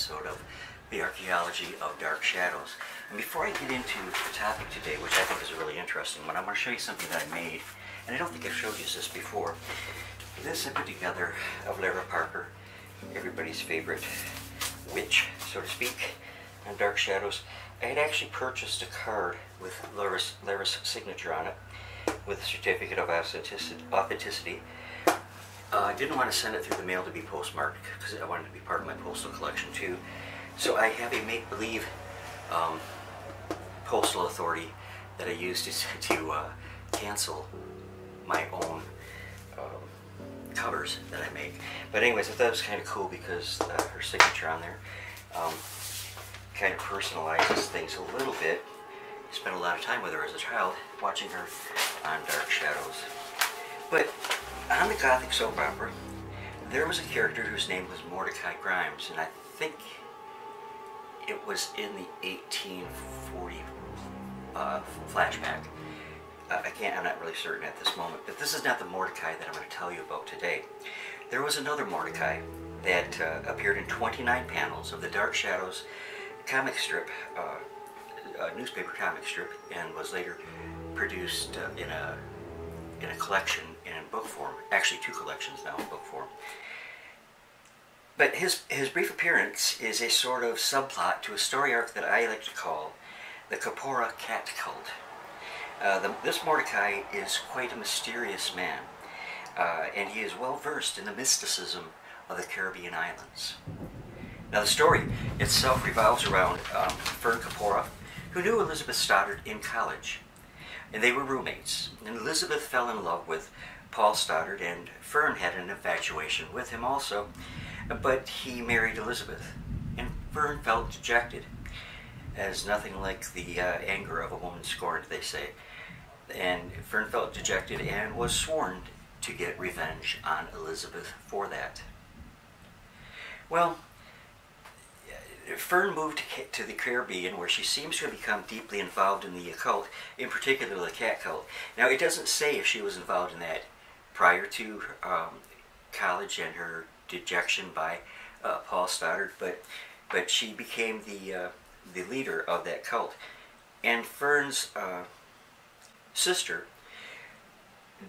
episode of the Archaeology of Dark Shadows. And before I get into the topic today, which I think is a really interesting one, I want to show you something that I made, and I don't think I've showed you this before. This I put together of Lara Parker, everybody's favorite witch, so to speak, on Dark Shadows. I had actually purchased a card with Lara's signature on it, with a certificate of authenticity. I didn't want to send it through the mail to be postmarked because I wanted it to be part of my postal collection too. So I have a make-believe postal authority that I use to cancel my own covers that I make. But anyways, I thought it was kind of cool because her signature on there kind of personalizes things a little bit. I spent a lot of time with her as a child, watching her on Dark Shadows. But on the Gothic soap opera, there was a character whose name was Mordicae Grimes, and I think it was in the 1840 flashback. I'm not really certain at this moment, but this is not the Mordicae that I'm going to tell you about today. There was another Mordicae that appeared in 29 panels of the Dark Shadows comic strip, newspaper comic strip, and was later produced in a collection in book form. Actually, two collections now in book form. But his brief appearance is a sort of subplot to a story arc that I like to call the Capora Cat Cult. This Mordicae is quite a mysterious man, and he is well versed in the mysticism of the Caribbean islands. Now the story itself revolves around Fern Capora, who knew Elizabeth Stoddard in college, and they were roommates. And Elizabeth fell in love with Paul Stoddard, and Fern had an infatuation with him also, but he married Elizabeth, and Fern felt dejected, as nothing like the anger of a woman scorned, they say. And Fern felt dejected and was sworn to get revenge on Elizabeth for that. Well, Fern moved to the Caribbean, where she seems to have become deeply involved in the occult, in particular the cat cult. Now, it doesn't say if she was involved in that prior to college and her dejection by Paul Stoddard, but she became the leader of that cult. And Fern's sister,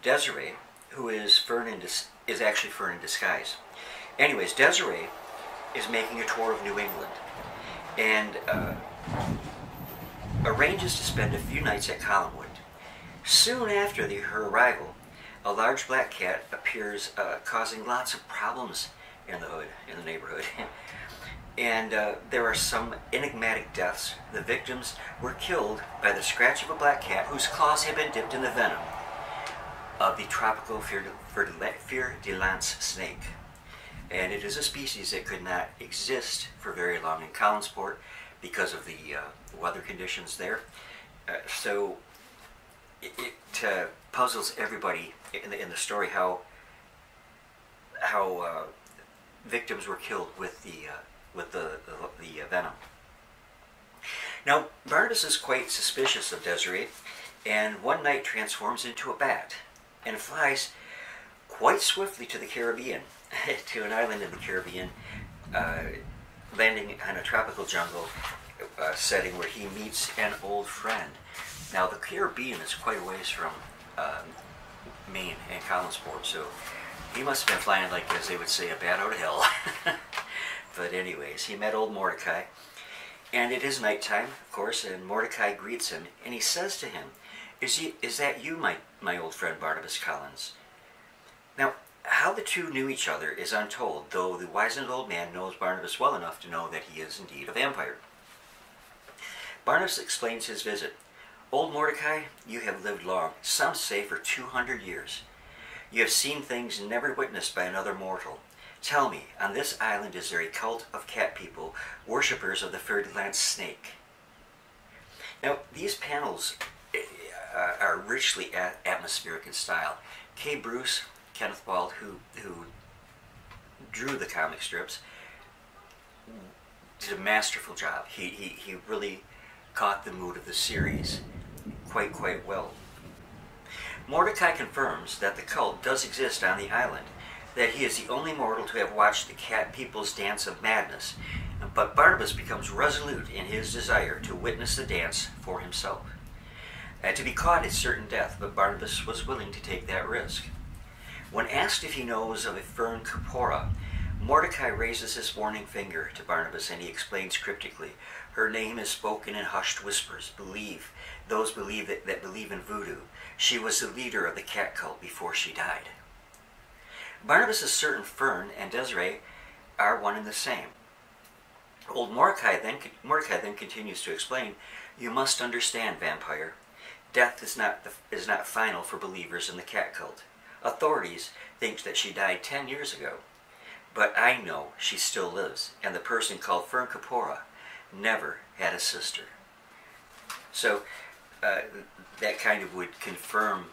Desiree, who is actually Fern in disguise. Anyways, Desiree is making a tour of New England, and arranges to spend a few nights at Collinwood. Soon after her arrival, a large black cat appears, causing lots of problems in the neighborhood. And there are some enigmatic deaths. The victims were killed by the scratch of a black cat whose claws had been dipped in the venom of the tropical fer-de-lance snake. And it is a species that could not exist for very long in Collinsport because of the weather conditions there. So it puzzles everybody in the story how victims were killed with the venom. Now, Barnabas is quite suspicious of Desiree, and one night transforms into a bat and flies quite swiftly to the Caribbean, to an island in the Caribbean, landing on a tropical jungle setting where he meets an old friend. Now, the Caribbean is quite a ways from Maine and Collinsport, so he must have been flying like, as they would say, a bat out of hell. But anyways, he met old Mordicae, and it is nighttime, of course, and Mordicae greets him, and he says to him, Is that you, my old friend Barnabas Collins? Now, how the two knew each other is untold, though the wizened old man knows Barnabas well enough to know that he is indeed a vampire. Barnabas explains his visit. Old Mordicae, you have lived long, some say for 200 years. You have seen things never witnessed by another mortal. Tell me, on this island is there a cult of cat people, worshippers of the fer-de-lance snake? Now, these panels are richly atmospheric in style. K. Bruce, Kenneth Wald, who drew the comic strips, did a masterful job. He really caught the mood of the series quite well. Mordicae confirms that the cult does exist on the island, that he is the only mortal to have watched the cat people's dance of madness, But Barnabas becomes resolute in his desire to witness the dance for himself. To be caught is certain death, but Barnabas was willing to take that risk. When asked if he knows of a fern cupora, Mordicae raises his warning finger to Barnabas, and he explains cryptically, "Her name is spoken in hushed whispers. Those believe that believe in voodoo. She was the leader of the cat cult before she died." Barnabas is certain Fern and Desiree are one and the same. Old Mordicae then continues to explain, "You must understand, vampire. Death is not final for believers in the cat cult. Authorities think that she died 10 years ago. But I know she still lives, and the person called Fern Cupora never had a sister." So that kind of would confirm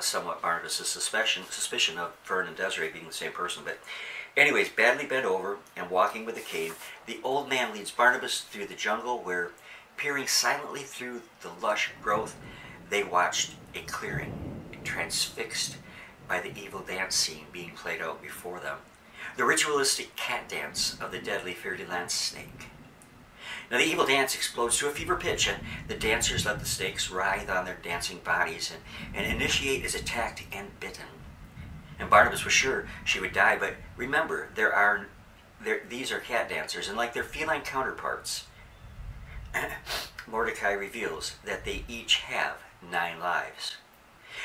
somewhat Barnabas' suspicion of Fern and Desiree being the same person. But anyways, badly bent over and walking with a cane, the old man leads Barnabas through the jungle where, peering silently through the lush growth, they watched a clearing, transfixed by the evil dance scene being played out before them. The ritualistic cat dance of the deadly Fer-de-Lance snake. Now the evil dance explodes to a fever pitch, and the dancers let the snakes writhe on their dancing bodies, and Initiate is attacked and bitten. And Barnabas was sure she would die, but remember, these are cat dancers, and like their feline counterparts, Mordicae reveals that they each have 9 lives.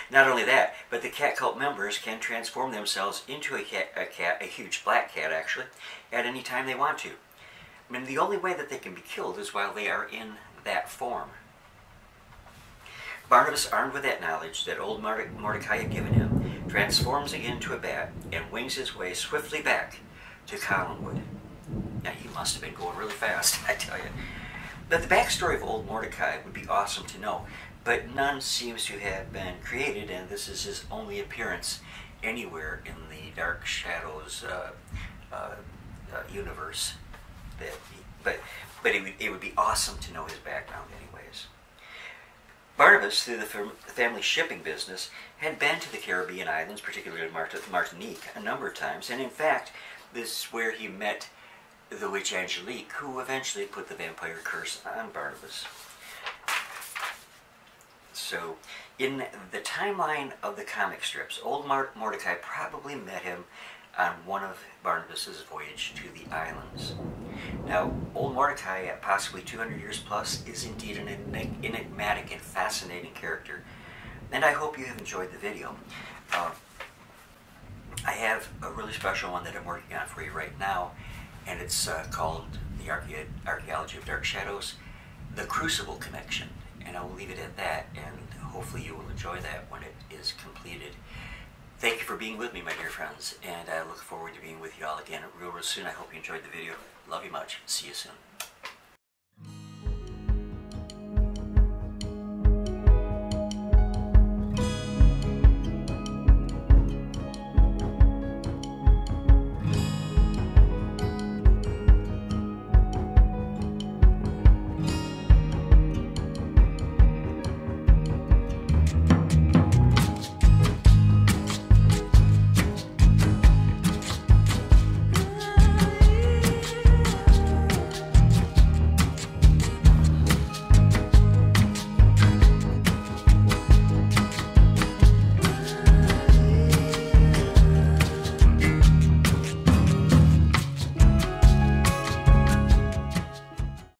Not only that, but the cat cult members can transform themselves into a huge black cat actually, at any time they want to. I mean, the only way that they can be killed is while they are in that form. Barnabas, armed with that knowledge that old Mordicae had given him, transforms again to a bat and wings his way swiftly back to Collinwood. Now, he must have been going really fast, I tell you. But the backstory of old Mordicae would be awesome to know, but none seems to have been created, and this is his only appearance anywhere in the Dark Shadows universe. But it would be awesome to know his background anyways. Barnabas, through the family shipping business, had been to the Caribbean islands, particularly Martinique, a number of times, and in fact, this is where he met the witch Angelique, who eventually put the vampire curse on Barnabas. So, in the timeline of the comic strips, old Mordicae probably met him on one of Barnabas' voyage to the islands. Now, old Mordicae, at possibly 200 years plus, is indeed an enigmatic and fascinating character, and I hope you have enjoyed the video. I have a really special one that I'm working on for you right now, and it's called the Archaeology of Dark Shadows, The Crucible Connection, and I will leave it at that, and hopefully you will enjoy that when it is completed. Thank you for being with me, my dear friends, and I look forward to being with you all again real soon. I hope you enjoyed the video. Love you much. See you soon.